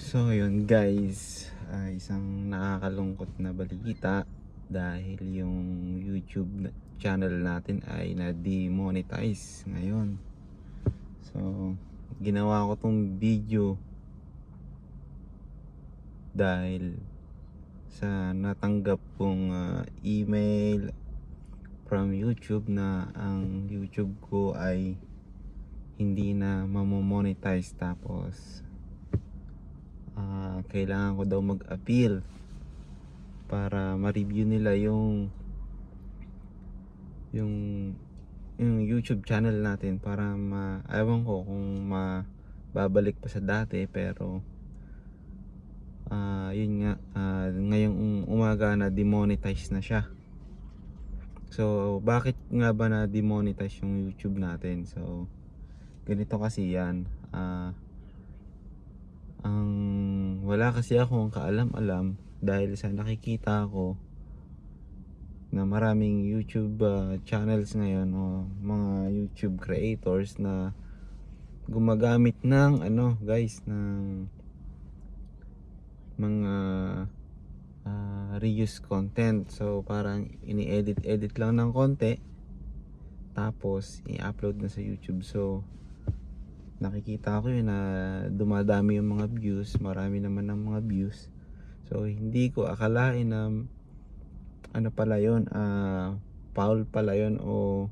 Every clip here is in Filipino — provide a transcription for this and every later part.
So yun guys, isang nakakalungkot na balita dahil yung YouTube channel natin ay na-demonetize ngayon. So ginawa ko tong video dahil sa natanggap kong email from YouTube na ang YouTube ko ay hindi na mamomonetize, tapos kailangan ko daw mag-appeal para ma-review nila yung yung YouTube channel natin para ewan ko kung babalik pa sa dati. Pero yun nga, ngayong umaga na demonetize na siya. So bakit nga ba na demonetize yung YouTube natin? So ganito kasi yan, ang wala kasi akong kaalam-alam dahil sa nakikita ko na maraming YouTube channels ngayon o mga YouTube creators na gumagamit ng guys, ng mga reuse content. So parang ini-edit lang ng konti tapos i-upload na sa YouTube. So nakikita ko yun na dumadami yung mga views, marami naman ng mga views. So hindi ko akalain na pala yun, foul pala yun, o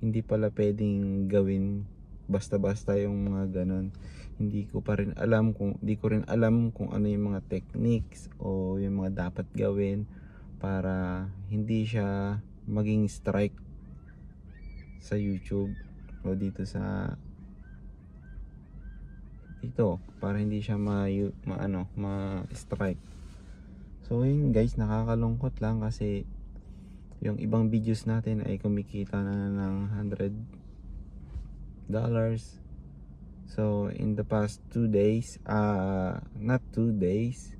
hindi pala pwedeng gawin basta-basta yung mga ganon. Hindi ko rin alam kung ano yung mga techniques o yung mga dapat gawin para hindi siya maging strike sa YouTube o para hindi siya ma-strike. So yun guys, nakakalungkot lang kasi yung ibang videos natin ay kumikita na ng $100. So in the past 2 days, not 2 days,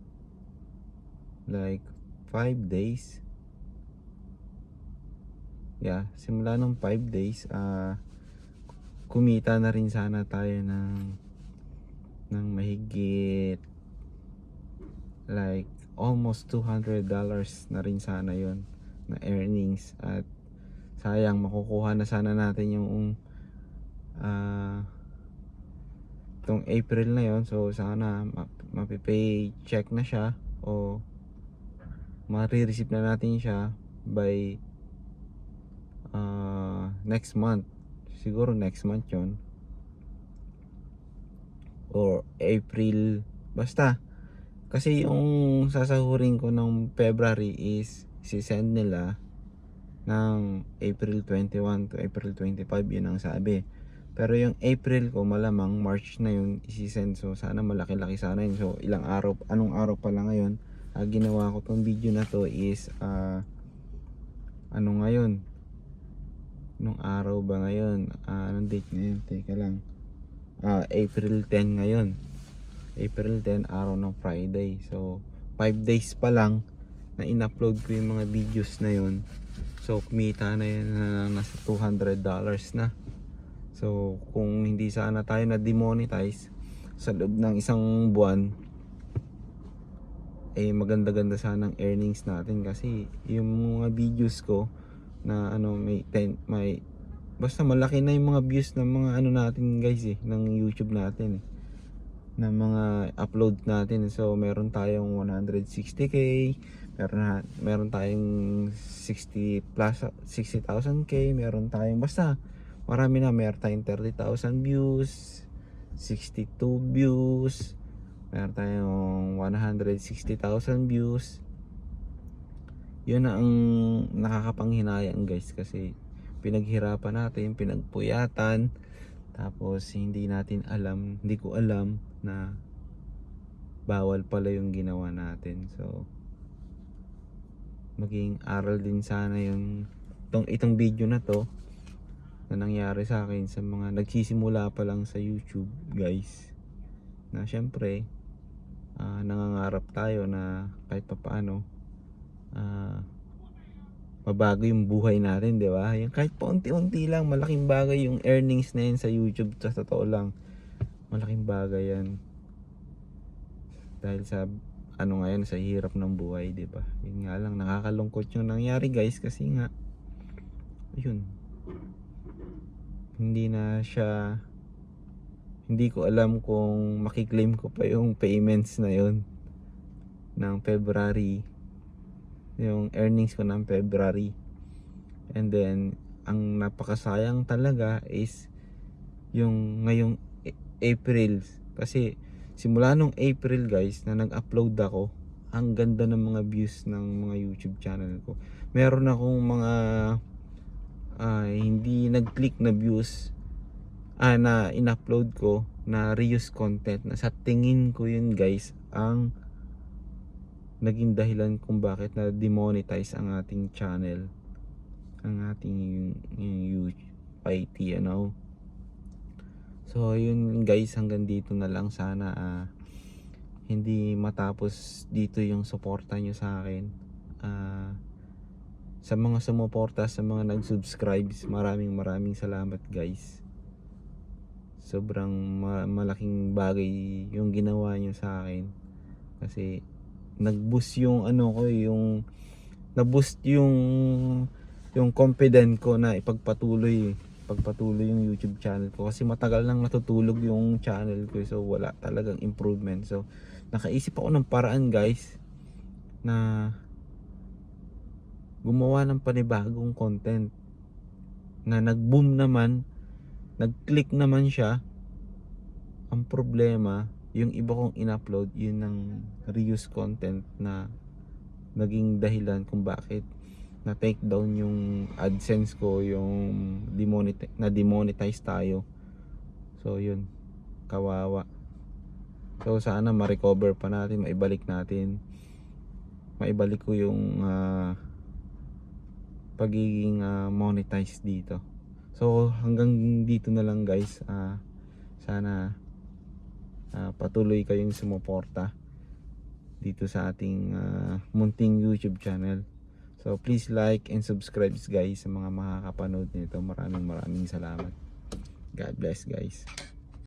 like 5 days, simula nung 5 days, kumita na rin sana tayo ng mahigit like almost $200 na rin sana yon na earnings. At sayang, makukuha na sana natin yung itong April na yon. So sana mapipay check na siya o marireceive na natin siya by next month. Siguro next month yon or April, basta. Kasi yung sasahurin ko ng February is sisend nila ng April 21 to April 25, yun ang sabi. Pero yung April ko malamang March na yung isisend. So sana malaki-laki sana yun. So anong araw pala ngayon? Ginawa ko tong video na to is ngayon? Anong araw ba ngayon? Anong date ngayon? Teka lang. April 10 ngayon. April 10, araw ng Friday. So 5 days pa lang na in-upload ko yung mga videos na yun. So kumita na yun na nasa $200 na. So kung hindi sana tayo na demonetize sa loob ng isang buwan, maganda-ganda sana ang earnings natin. Kasi yung mga videos ko na basta malaki na yung mga views ng mga natin guys, ng YouTube natin, ng mga upload natin. So meron tayong 160k, meron tayong 60,000k, meron tayong basta marami na. Meron tayong 30,000 views, 62 views, meron tayong 160,000 views. Yun na ang nakakapanghinayang guys, kasi pinaghirapan natin, pinagpuyatan, tapos hindi ko alam na bawal pala yung ginawa natin. So maging aral din sana itong video na to na nangyari sa akin, sa mga nagsisimula pa lang sa YouTube guys, na syempre nangangarap tayo na kahit papaano mabago yung buhay natin, di ba? Yung kahit paunti-unti lang, malaking bagay yung earnings na yun sa YouTube. Sa totoo lang, malaking bagay yan. dahil sa ano ngayon, sa hirap ng buhay, 'di ba? Yun nga lang, nakakalungkot yung nangyari guys, kasi nga yun, hindi ko alam kung makiklaim ko pa yung payments na yun ng February, yung earnings ko ng February. And then ang napakasayang talaga is yung ngayong April, kasi simula nung April guys na nag-upload ako, ang ganda ng mga views ng mga YouTube channel ko. Meron akong mga hindi nag-click na views na in-upload ko na reuse content, na sa tingin ko yun guys ang naging dahilan kung bakit na demonetize ang ating channel, ang ating yung YouTube IT, So yun guys, hanggang dito na lang. Sana hindi matapos dito yung suporta nyo sa akin. Sa mga sumuporta, sa mga nag-subscribe, maraming salamat guys. Sobrang malaking bagay yung ginawa nyo sa akin, kasi nag-boost yung na-boost yung confident ko na ipagpatuloy yung YouTube channel ko, kasi matagal nang natutulog yung channel ko, so wala talagang improvement. So nakaisip ako ng paraan guys na gumawa ng panibagong content na nag-boom naman, nag-click naman siya. Ang problema, yung iba kong in-upload, yun ng reuse content na naging dahilan kung bakit na take down yung AdSense ko, yung demonetize tayo. So yun, kawawa. So sana ma-recover pa natin, maibalik ko yung pagiging monetize dito. So hanggang dito na lang guys. Sana patuloy kayong sumuporta dito sa ating munting YouTube channel. So please like and subscribe guys sa mga makakapanood nito. Maraming salamat. God bless guys.